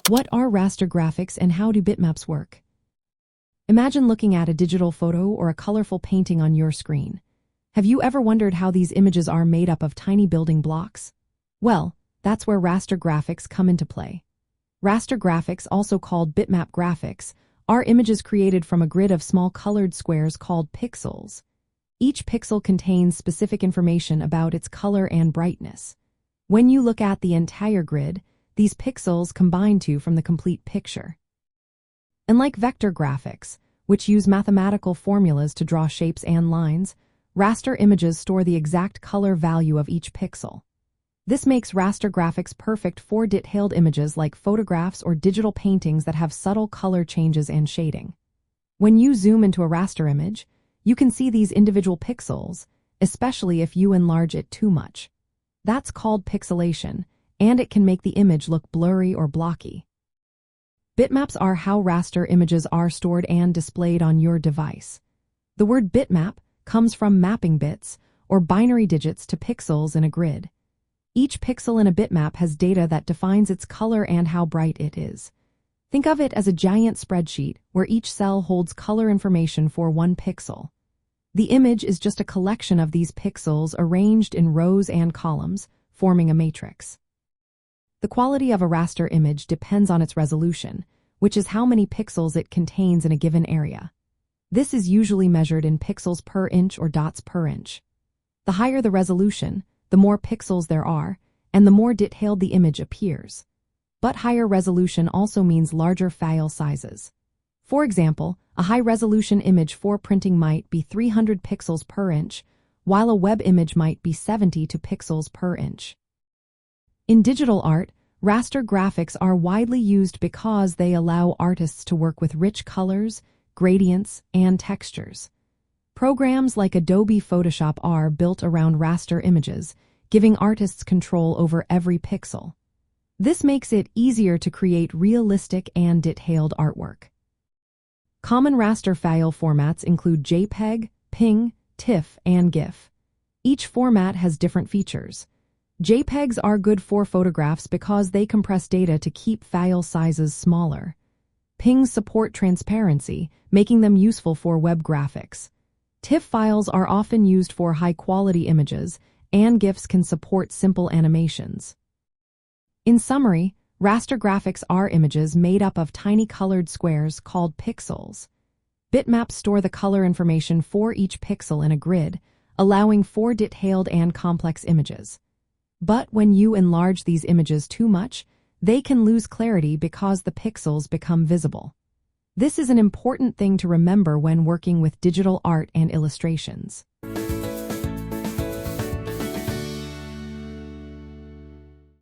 What are raster graphics and how do bitmaps work? Imagine looking at a digital photo or a colorful painting on your screen. Have you ever wondered how these images are made up of tiny building blocks? Well, that's where raster graphics come into play. Raster graphics, also called bitmap graphics, are images created from a grid of small colored squares called pixels. Each pixel contains specific information about its color and brightness. When you look at the entire grid, these pixels combine to form the complete picture. Unlike vector graphics, which use mathematical formulas to draw shapes and lines, raster images store the exact color value of each pixel. This makes raster graphics perfect for detailed images like photographs or digital paintings that have subtle color changes and shading. When you zoom into a raster image, you can see these individual pixels, especially if you enlarge it too much. That's called pixelation, and it can make the image look blurry or blocky. Bitmaps are how raster images are stored and displayed on your device. The word bitmap comes from mapping bits, or binary digits, to pixels in a grid. Each pixel in a bitmap has data that defines its color and how bright it is. Think of it as a giant spreadsheet where each cell holds color information for one pixel. The image is just a collection of these pixels arranged in rows and columns, forming a matrix. The quality of a raster image depends on its resolution, which is how many pixels it contains in a given area. This is usually measured in pixels per inch or dots per inch. The higher the resolution, the more pixels there are, and the more detailed the image appears. But higher resolution also means larger file sizes. For example, a high-resolution image for printing might be 300 pixels per inch, while a web image might be 72 pixels per inch. In digital art, raster graphics are widely used because they allow artists to work with rich colors, gradients, and textures. Programs like Adobe Photoshop are built around raster images, giving artists control over every pixel. This makes it easier to create realistic and detailed artwork. Common raster file formats include JPEG, PNG, TIFF, and GIF. Each format has different features. JPEGs are good for photographs because they compress data to keep file sizes smaller. PNGs support transparency, making them useful for web graphics. TIFF files are often used for high-quality images, and GIFs can support simple animations. In summary, raster graphics are images made up of tiny colored squares called pixels. Bitmaps store the color information for each pixel in a grid, allowing for detailed and complex images. But when you enlarge these images too much, they can lose clarity because the pixels become visible. This is an important thing to remember when working with digital art and illustrations.